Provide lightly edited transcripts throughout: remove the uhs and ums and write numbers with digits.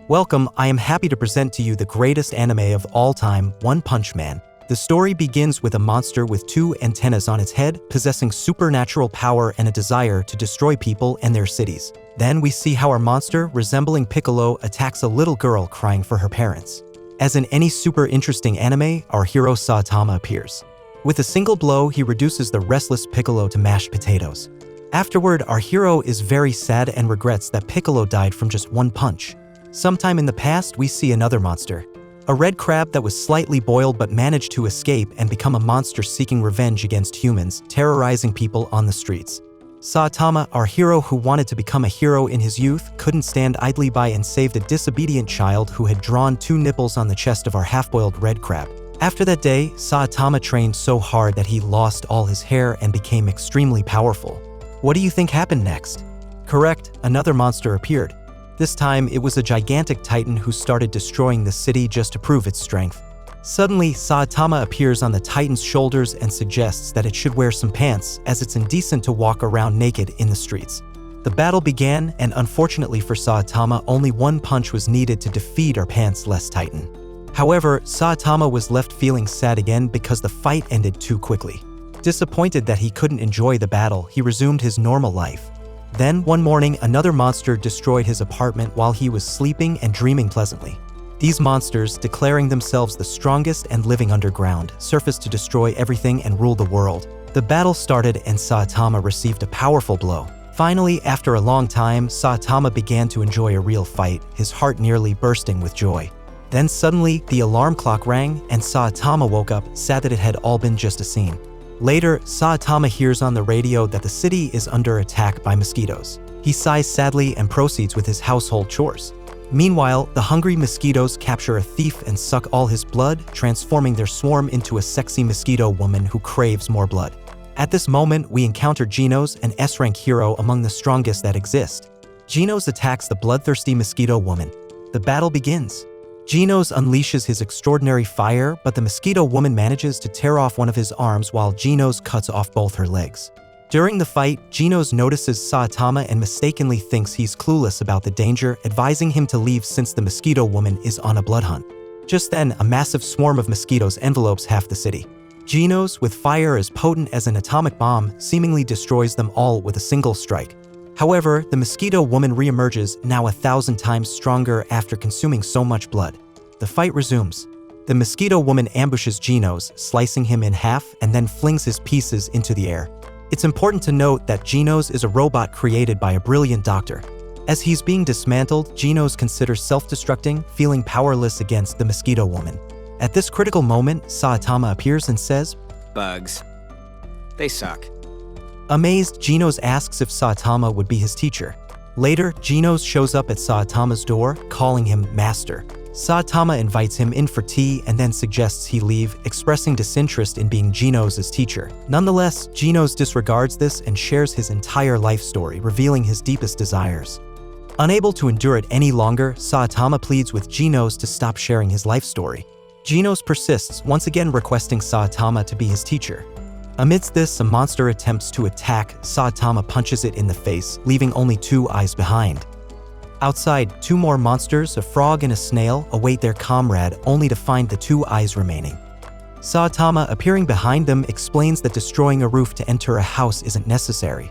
Welcome, I am happy to present to you the greatest anime of all time, One Punch Man. The story begins with a monster with two antennas on its head, possessing supernatural power and a desire to destroy people and their cities. Then we see how our monster, resembling Piccolo, attacks a little girl crying for her parents. As in any super interesting anime, our hero Saitama appears. With a single blow, he reduces the restless Piccolo to mashed potatoes. Afterward, our hero is very sad and regrets that Piccolo died from just one punch. Sometime in the past, we see another monster. A red crab that was slightly boiled but managed to escape and become a monster seeking revenge against humans, terrorizing people on the streets. Saitama, our hero who wanted to become a hero in his youth, couldn't stand idly by and saved a disobedient child who had drawn two nipples on the chest of our half-boiled red crab. After that day, Saitama trained so hard that he lost all his hair and became extremely powerful. What do you think happened next? Correct, another monster appeared. This time, it was a gigantic titan who started destroying the city just to prove its strength. Suddenly, Saitama appears on the titan's shoulders and suggests that it should wear some pants, as it's indecent to walk around naked in the streets. The battle began, and unfortunately for Saitama, only one punch was needed to defeat our pantsless titan. However, Saitama was left feeling sad again because the fight ended too quickly. Disappointed that he couldn't enjoy the battle, he resumed his normal life. Then, one morning, another monster destroyed his apartment while he was sleeping and dreaming pleasantly. These monsters, declaring themselves the strongest and living underground, surfaced to destroy everything and rule the world. The battle started and Saitama received a powerful blow. Finally, after a long time, Saitama began to enjoy a real fight, his heart nearly bursting with joy. Then suddenly, the alarm clock rang and Saitama woke up, sad that it had all been just a scene. Later, Saitama hears on the radio that the city is under attack by mosquitoes. He sighs sadly and proceeds with his household chores. Meanwhile, the hungry mosquitoes capture a thief and suck all his blood, transforming their swarm into a sexy mosquito woman who craves more blood. At this moment, we encounter Genos, an S-rank hero among the strongest that exist. Genos attacks the bloodthirsty mosquito woman. The battle begins. Genos unleashes his extraordinary fire, but the mosquito woman manages to tear off one of his arms while Genos cuts off both her legs. During the fight, Genos notices Saitama and mistakenly thinks he's clueless about the danger, advising him to leave since the mosquito woman is on a blood hunt. Just then, a massive swarm of mosquitoes envelopes half the city. Genos, with fire as potent as an atomic bomb, seemingly destroys them all with a single strike. However, the mosquito woman reemerges, now 1,000 times stronger after consuming so much blood. The fight resumes. The mosquito woman ambushes Genos, slicing him in half and then flings his pieces into the air. It's important to note that Genos is a robot created by a brilliant doctor. As he's being dismantled, Genos considers self-destructing, feeling powerless against the mosquito woman. At this critical moment, Saitama appears and says, "Bugs. They suck." Amazed, Genos asks if Saitama would be his teacher. Later, Genos shows up at Saitama's door, calling him Master. Saitama invites him in for tea and then suggests he leave, expressing disinterest in being Genos' teacher. Nonetheless, Genos disregards this and shares his entire life story, revealing his deepest desires. Unable to endure it any longer, Saitama pleads with Genos to stop sharing his life story. Genos persists, once again requesting Saitama to be his teacher. Amidst this, a monster attempts to attack. Saitama punches it in the face, leaving only two eyes behind. Outside, two more monsters, a frog and a snail, await their comrade, only to find the two eyes remaining. Saitama, appearing behind them, explains that destroying a roof to enter a house isn't necessary.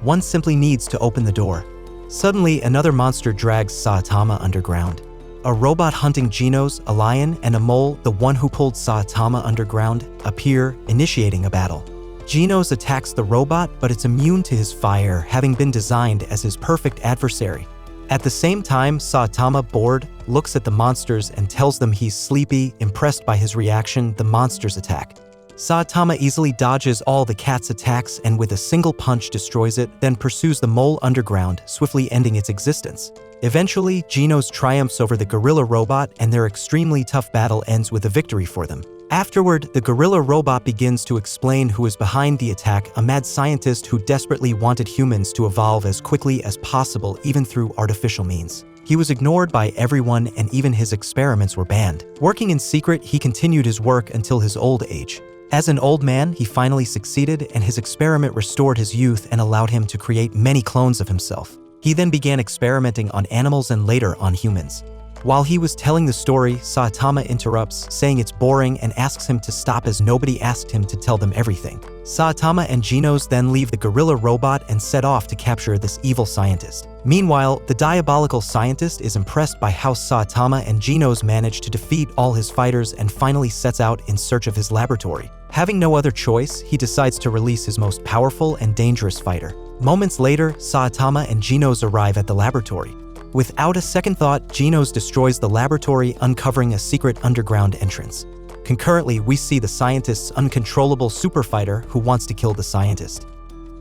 One simply needs to open the door. Suddenly, another monster drags Saitama underground. A robot hunting Genos, a lion, and a mole, the one who pulled Saitama underground, appear, initiating a battle. Genos attacks the robot, but it's immune to his fire, having been designed as his perfect adversary. At the same time, Saitama, bored, looks at the monsters and tells them he's sleepy. Impressed by his reaction, the monsters attack. Saitama easily dodges all the cat's attacks and with a single punch destroys it, then pursues the mole underground, swiftly ending its existence. Eventually, Genos triumphs over the gorilla robot and their extremely tough battle ends with a victory for them. Afterward, the gorilla robot begins to explain who is behind the attack, a mad scientist who desperately wanted humans to evolve as quickly as possible, even through artificial means. He was ignored by everyone and even his experiments were banned. Working in secret, he continued his work until his old age. As an old man, he finally succeeded and his experiment restored his youth and allowed him to create many clones of himself. He then began experimenting on animals and later on humans. While he was telling the story, Saitama interrupts, saying it's boring and asks him to stop as nobody asked him to tell them everything. Saitama and Genos then leave the gorilla robot and set off to capture this evil scientist. Meanwhile, the diabolical scientist is impressed by how Saitama and Genos manage to defeat all his fighters and finally sets out in search of his laboratory. Having no other choice, he decides to release his most powerful and dangerous fighter. Moments later, Saitama and Genos arrive at the laboratory. Without a second thought, Genos destroys the laboratory, uncovering a secret underground entrance. Concurrently, we see the scientist's uncontrollable super fighter who wants to kill the scientist.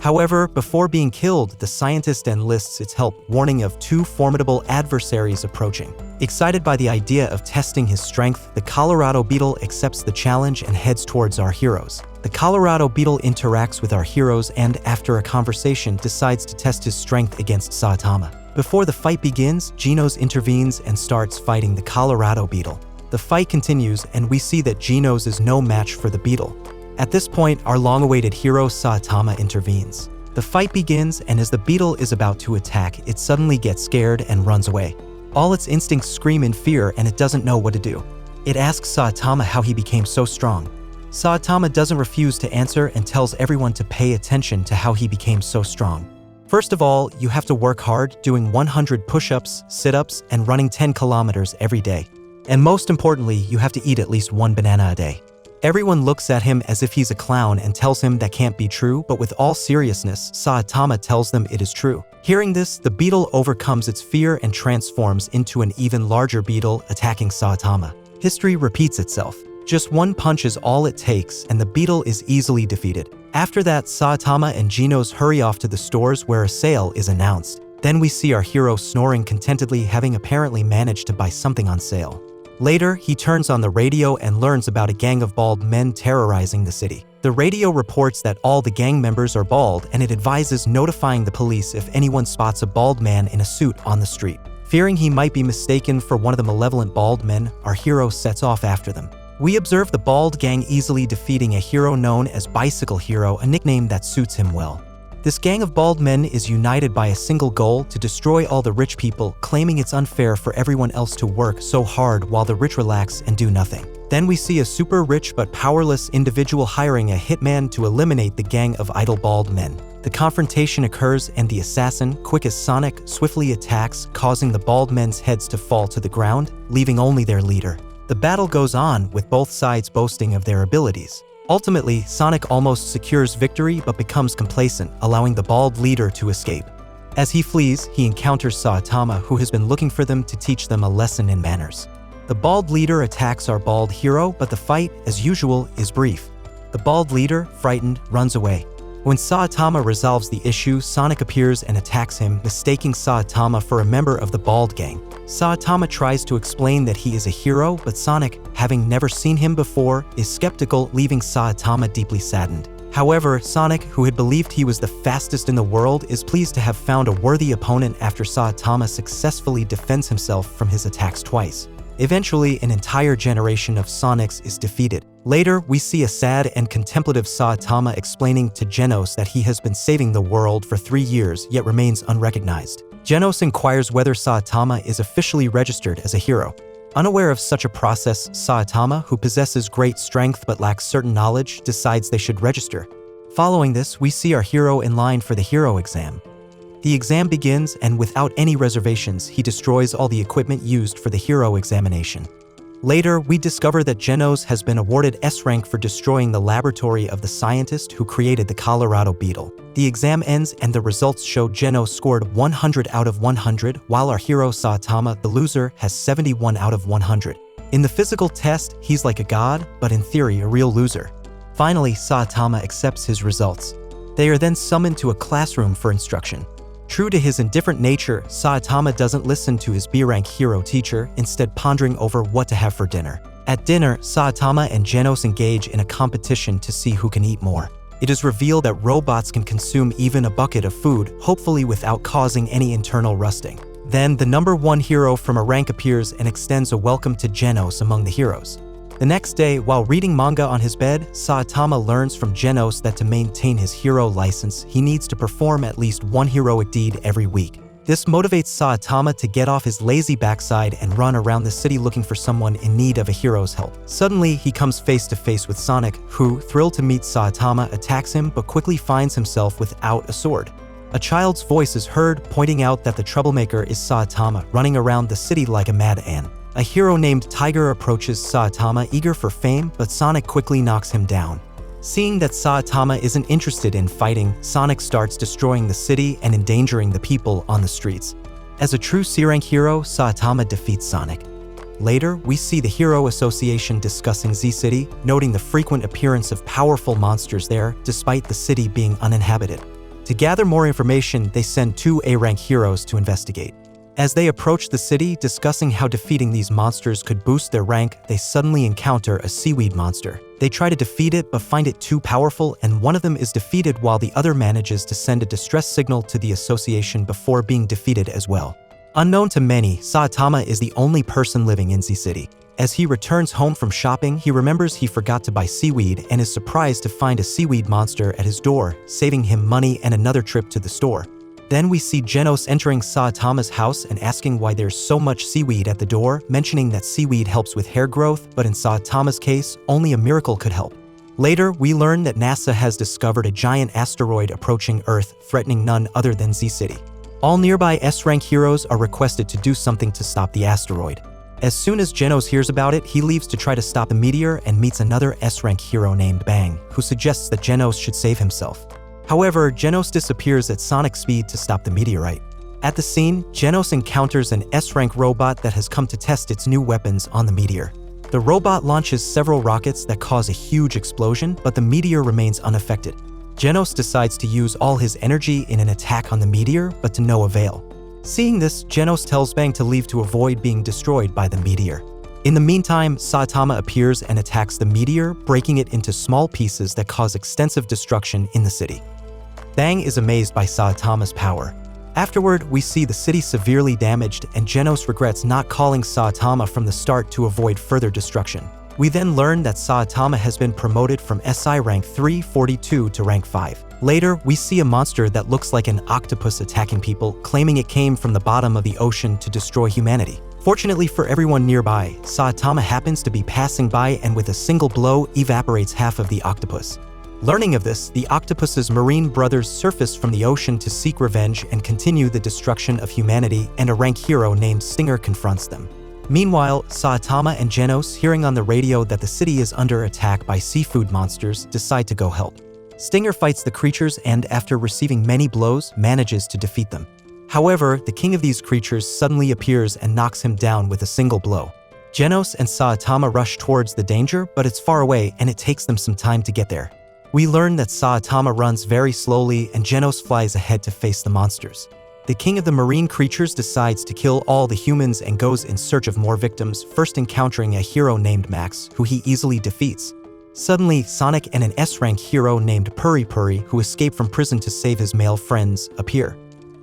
However, before being killed, the scientist enlists its help, warning of two formidable adversaries approaching. Excited by the idea of testing his strength, the Colorado Beetle accepts the challenge and heads towards our heroes. The Colorado Beetle interacts with our heroes and, after a conversation, decides to test his strength against Saitama. Before the fight begins, Genos intervenes and starts fighting the Colorado Beetle. The fight continues, and we see that Genos is no match for the beetle. At this point, our long-awaited hero Saitama intervenes. The fight begins, and as the beetle is about to attack, it suddenly gets scared and runs away. All its instincts scream in fear, and it doesn't know what to do. It asks Saitama how he became so strong. Saitama doesn't refuse to answer and tells everyone to pay attention to how he became so strong. First of all, you have to work hard, doing 100 push-ups, sit-ups, and running 10 kilometers every day. And most importantly, you have to eat at least 1 banana a day. Everyone looks at him as if he's a clown and tells him that can't be true, but with all seriousness, Saitama tells them it is true. Hearing this, the beetle overcomes its fear and transforms into an even larger beetle, attacking Saitama. History repeats itself. Just one punch is all it takes, and the beetle is easily defeated. After that, Saitama and Genos hurry off to the stores where a sale is announced. Then we see our hero snoring contentedly, having apparently managed to buy something on sale. Later, he turns on the radio and learns about a gang of bald men terrorizing the city. The radio reports that all the gang members are bald, and it advises notifying the police if anyone spots a bald man in a suit on the street. Fearing he might be mistaken for one of the malevolent bald men, our hero sets off after them. We observe the bald gang easily defeating a hero known as Bicycle Hero, a nickname that suits him well. This gang of bald men is united by a single goal: to destroy all the rich people, claiming it's unfair for everyone else to work so hard while the rich relax and do nothing. Then we see a super rich but powerless individual hiring a hitman to eliminate the gang of idle bald men. The confrontation occurs and the assassin, quick as Sonic, swiftly attacks, causing the bald men's heads to fall to the ground, leaving only their leader. The battle goes on, with both sides boasting of their abilities. Ultimately, Sonic almost secures victory but becomes complacent, allowing the bald leader to escape. As he flees, he encounters Saitama, who has been looking for them to teach them a lesson in manners. The bald leader attacks our bald hero, but the fight, as usual, is brief. The bald leader, frightened, runs away. When Saitama resolves the issue, Sonic appears and attacks him, mistaking Saitama for a member of the bald gang. Saitama tries to explain that he is a hero, but Sonic, having never seen him before, is skeptical, leaving Saitama deeply saddened. However, Sonic, who had believed he was the fastest in the world, is pleased to have found a worthy opponent after Saitama successfully defends himself from his attacks twice. Eventually, an entire generation of Sonics is defeated. Later, we see a sad and contemplative Saitama explaining to Genos that he has been saving the world for 3 years, yet remains unrecognized. Genos inquires whether Saitama is officially registered as a hero. Unaware of such a process, Saitama, who possesses great strength but lacks certain knowledge, decides they should register. Following this, we see our hero in line for the hero exam. The exam begins, and without any reservations, he destroys all the equipment used for the hero examination. Later, we discover that Genos has been awarded S rank for destroying the laboratory of the scientist who created the Colorado Beetle. The exam ends and the results show Genos scored 100 out of 100, while our hero Saitama, the loser, has 71 out of 100. In the physical test, he's like a god, but in theory a real loser. Finally, Saitama accepts his results. They are then summoned to a classroom for instruction. True to his indifferent nature, Saitama doesn't listen to his B-rank hero teacher, instead pondering over what to have for dinner. At dinner, Saitama and Genos engage in a competition to see who can eat more. It is revealed that robots can consume even a bucket of food, hopefully without causing any internal rusting. Then, the number 1 hero from a rank appears and extends a welcome to Genos among the heroes. The next day, while reading manga on his bed, Saitama learns from Genos that to maintain his hero license, he needs to perform at least 1 heroic deed every week. This motivates Saitama to get off his lazy backside and run around the city looking for someone in need of a hero's help. Suddenly, he comes face to face with Sonic, who, thrilled to meet Saitama, attacks him but quickly finds himself without a sword. A child's voice is heard, pointing out that the troublemaker is Saitama, running around the city like a madman. A hero named Tiger approaches Saitama, eager for fame, but Sonic quickly knocks him down. Seeing that Saitama isn't interested in fighting, Sonic starts destroying the city and endangering the people on the streets. As a true C-rank hero, Saitama defeats Sonic. Later, we see the Hero Association discussing Z-City, noting the frequent appearance of powerful monsters there, despite the city being uninhabited. To gather more information, they send 2 A-rank heroes to investigate. As they approach the city, discussing how defeating these monsters could boost their rank, they suddenly encounter a seaweed monster. They try to defeat it but find it too powerful, and one of them is defeated while the other manages to send a distress signal to the association before being defeated as well. Unknown to many, Saitama is the only person living in Z-City. As he returns home from shopping, he remembers he forgot to buy seaweed and is surprised to find a seaweed monster at his door, saving him money and another trip to the store. Then we see Genos entering Saitama's house and asking why there's so much seaweed at the door, mentioning that seaweed helps with hair growth, but in Saitama's case, only a miracle could help. Later, we learn that NASA has discovered a giant asteroid approaching Earth, threatening none other than Z-City. All nearby S-rank heroes are requested to do something to stop the asteroid. As soon as Genos hears about it, he leaves to try to stop the meteor and meets another S-rank hero named Bang, who suggests that Genos should save himself. However, Genos disappears at sonic speed to stop the meteorite. At the scene, Genos encounters an S-rank robot that has come to test its new weapons on the meteor. The robot launches several rockets that cause a huge explosion, but the meteor remains unaffected. Genos decides to use all his energy in an attack on the meteor, but to no avail. Seeing this, Genos tells Bang to leave to avoid being destroyed by the meteor. In the meantime, Saitama appears and attacks the meteor, breaking it into small pieces that cause extensive destruction in the city. Bang is amazed by Saitama's power. Afterward, we see the city severely damaged, and Genos regrets not calling Saitama from the start to avoid further destruction. We then learn that Saitama has been promoted from SI rank 342 to rank 5. Later, we see a monster that looks like an octopus attacking people, claiming it came from the bottom of the ocean to destroy humanity. Fortunately for everyone nearby, Saitama happens to be passing by and with a single blow evaporates half of the octopus. Learning of this, the octopus's marine brothers surface from the ocean to seek revenge and continue the destruction of humanity, and a rank hero named Stinger confronts them. Meanwhile, Saitama and Genos, hearing on the radio that the city is under attack by seafood monsters, decide to go help. Stinger fights the creatures and, after receiving many blows, manages to defeat them. However, the king of these creatures suddenly appears and knocks him down with a single blow. Genos and Saitama rush towards the danger, but it's far away and it takes them some time to get there. We learn that Saitama runs very slowly and Genos flies ahead to face the monsters. The king of the marine creatures decides to kill all the humans and goes in search of more victims, first encountering a hero named Max, who he easily defeats. Suddenly, Sonic and an S-rank hero named Puri Puri, who escaped from prison to save his male friends, appear.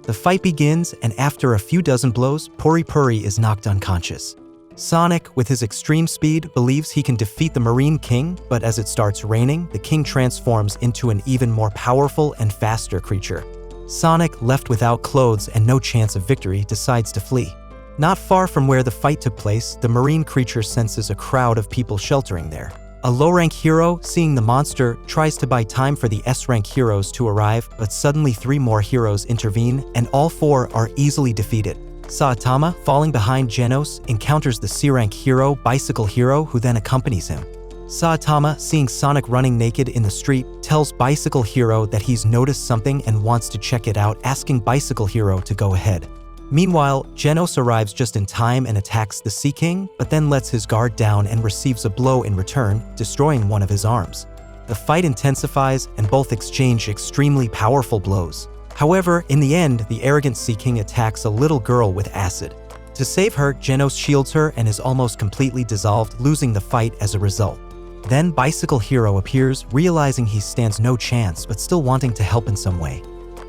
The fight begins, and after a few dozen blows, Puri Puri is knocked unconscious. Sonic, with his extreme speed, believes he can defeat the Marine King, but as it starts raining, the king transforms into an even more powerful and faster creature. Sonic, left without clothes and no chance of victory, decides to flee. Not far from where the fight took place, the marine creature senses a crowd of people sheltering there. A low-rank hero, seeing the monster, tries to buy time for the S-rank heroes to arrive, but suddenly 3 more heroes intervene, and all 4 are easily defeated. Saitama, falling behind Genos, encounters the C-rank hero, Bicycle Hero, who then accompanies him. Saitama, seeing Sonic running naked in the street, tells Bicycle Hero that he's noticed something and wants to check it out, asking Bicycle Hero to go ahead. Meanwhile, Genos arrives just in time and attacks the Sea King, but then lets his guard down and receives a blow in return, destroying one of his arms. The fight intensifies and both exchange extremely powerful blows. However, in the end, the arrogant Sea King attacks a little girl with acid. To save her, Genos shields her and is almost completely dissolved, losing the fight as a result. Then Bicycle Hero appears, realizing he stands no chance but still wanting to help in some way.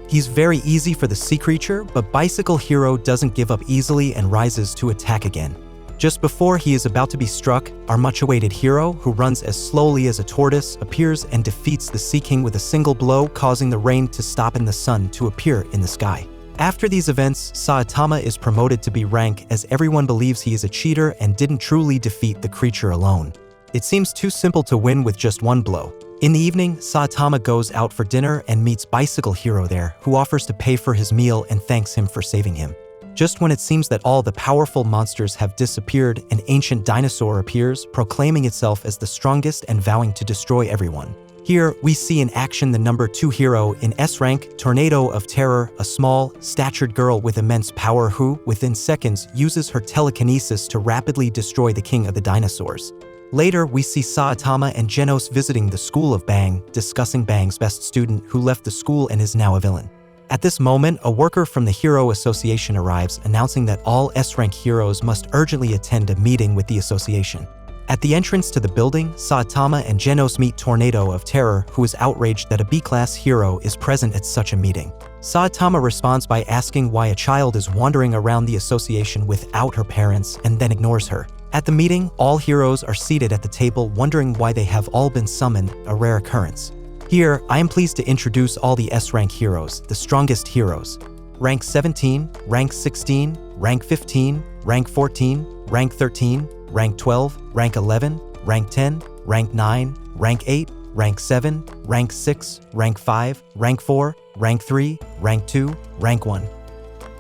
He's very easy for the sea creature, but Bicycle Hero doesn't give up easily and rises to attack again. Just before he is about to be struck, our much-awaited hero, who runs as slowly as a tortoise, appears and defeats the Sea King with a single blow, causing the rain to stop and the sun to appear in the sky. After these events, Saitama is promoted to B rank as everyone believes he is a cheater and didn't truly defeat the creature alone. It seems too simple to win with just one blow. In the evening, Saitama goes out for dinner and meets Bicycle Hero there, who offers to pay for his meal and thanks him for saving him. Just when it seems that all the powerful monsters have disappeared, an ancient dinosaur appears, proclaiming itself as the strongest and vowing to destroy everyone. Here, we see in action the number 2 hero in S rank, Tornado of Terror, a small, statured girl with immense power who, within seconds, uses her telekinesis to rapidly destroy the king of the dinosaurs. Later, we see Saitama and Genos visiting the school of Bang, discussing Bang's best student who left the school and is now a villain. At this moment, a worker from the Hero Association arrives, announcing that all S-rank heroes must urgently attend a meeting with the association. At the entrance to the building, Saitama and Genos meet Tornado of Terror, who is outraged that a B-class hero is present at such a meeting. Saitama responds by asking why a child is wandering around the association without her parents and then ignores her. At the meeting, all heroes are seated at the table wondering why they have all been summoned, a rare occurrence. Here, I am pleased to introduce all the S-rank heroes, the strongest heroes. Rank 17, Rank 16, Rank 15, Rank 14, Rank 13, Rank 12, Rank 11, Rank 10, Rank 9, Rank 8, Rank 7, Rank 6, Rank 5, Rank 4, Rank 3, Rank 2, Rank 1.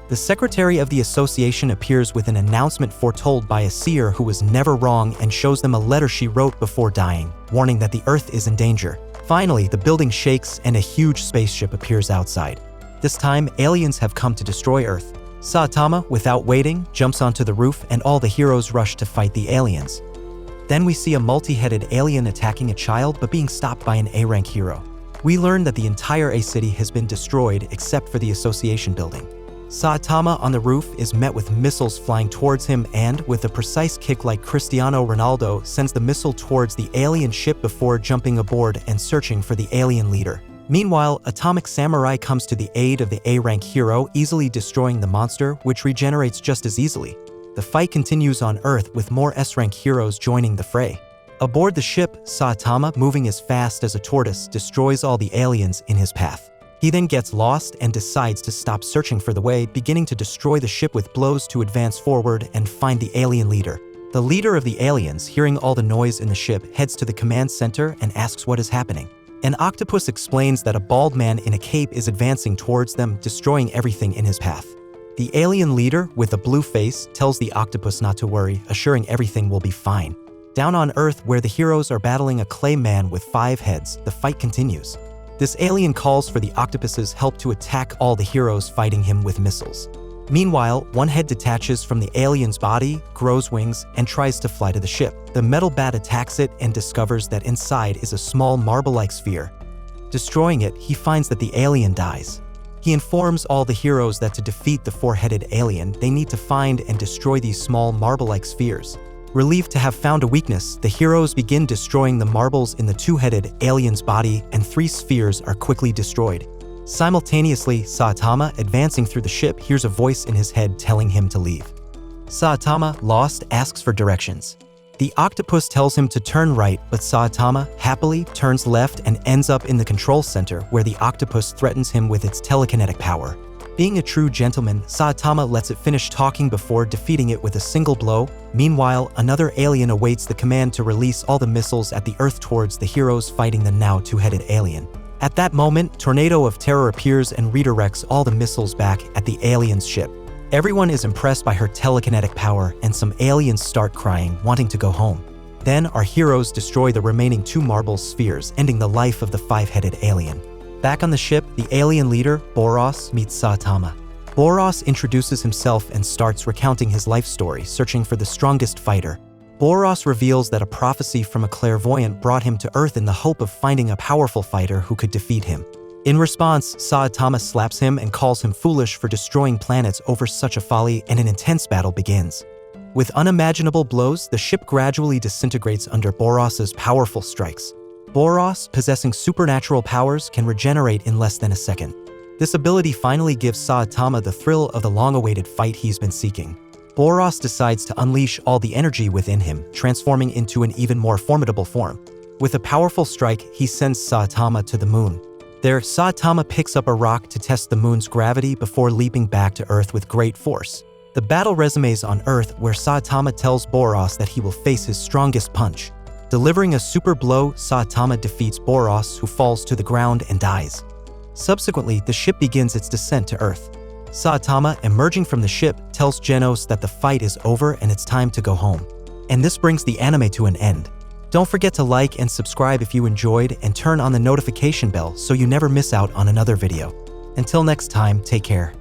The secretary of the association appears with an announcement foretold by a seer who was never wrong and shows them a letter she wrote before dying, warning that the Earth is in danger. Finally, the building shakes and a huge spaceship appears outside. This time, aliens have come to destroy Earth. Saitama, without waiting, jumps onto the roof and all the heroes rush to fight the aliens. Then we see a multi-headed alien attacking a child but being stopped by an A-rank hero. We learn that the entire A-city has been destroyed except for the association building. Saitama on the roof is met with missiles flying towards him and, with a precise kick like Cristiano Ronaldo, sends the missile towards the alien ship before jumping aboard and searching for the alien leader. Meanwhile, Atomic Samurai comes to the aid of the A-rank hero, easily destroying the monster, which regenerates just as easily. The fight continues on Earth with more S-rank heroes joining the fray. Aboard the ship, Saitama, moving as fast as a tortoise, destroys all the aliens in his path. He then gets lost and decides to stop searching for the way, beginning to destroy the ship with blows to advance forward and find the alien leader. The leader of the aliens, hearing all the noise in the ship, heads to the command center and asks what is happening. An octopus explains that a bald man in a cape is advancing towards them, destroying everything in his path. The alien leader, with a blue face, tells the octopus not to worry, assuring everything will be fine. Down on Earth, where the heroes are battling a clay man with 5 heads, the fight continues. This alien calls for the octopus's help to attack all the heroes fighting him with missiles. Meanwhile, one head detaches from the alien's body, grows wings, and tries to fly to the ship. The metal bat attacks it and discovers that inside is a small marble-like sphere. Destroying it, he finds that the alien dies. He informs all the heroes that to defeat the 4-headed alien, they need to find and destroy these small marble-like spheres. Relieved to have found a weakness, the heroes begin destroying the marbles in the 2-headed alien's body, and 3 spheres are quickly destroyed. Simultaneously, Saitama, advancing through the ship, hears a voice in his head telling him to leave. Saitama, lost, asks for directions. The octopus tells him to turn right, but Saitama, happily, turns left and ends up in the control center, where the octopus threatens him with its telekinetic power. Being a true gentleman, Saitama lets it finish talking before defeating it with a single blow. Meanwhile, another alien awaits the command to release all the missiles at the Earth towards the heroes fighting the now 2-headed alien. At that moment, Tornado of Terror appears and redirects all the missiles back at the alien's ship. Everyone is impressed by her telekinetic power, and some aliens start crying, wanting to go home. Then, our heroes destroy the remaining 2 marble spheres, ending the life of the 5-headed alien. Back on the ship, the alien leader, Boros, meets Saitama. Boros introduces himself and starts recounting his life story, searching for the strongest fighter. Boros reveals that a prophecy from a clairvoyant brought him to Earth in the hope of finding a powerful fighter who could defeat him. In response, Saitama slaps him and calls him foolish for destroying planets over such a folly, and an intense battle begins. With unimaginable blows, the ship gradually disintegrates under Boros's powerful strikes. Boros, possessing supernatural powers, can regenerate in less than a second. This ability finally gives Saitama the thrill of the long-awaited fight he's been seeking. Boros decides to unleash all the energy within him, transforming into an even more formidable form. With a powerful strike, he sends Saitama to the moon. There, Saitama picks up a rock to test the moon's gravity before leaping back to Earth with great force. The battle resumes on Earth where Saitama tells Boros that he will face his strongest punch. Delivering a super blow, Saitama defeats Boros, who falls to the ground and dies. Subsequently, the ship begins its descent to Earth. Saitama, emerging from the ship, tells Genos that the fight is over and it's time to go home. And this brings the anime to an end. Don't forget to like and subscribe if you enjoyed, and turn on the notification bell so you never miss out on another video. Until next time, take care.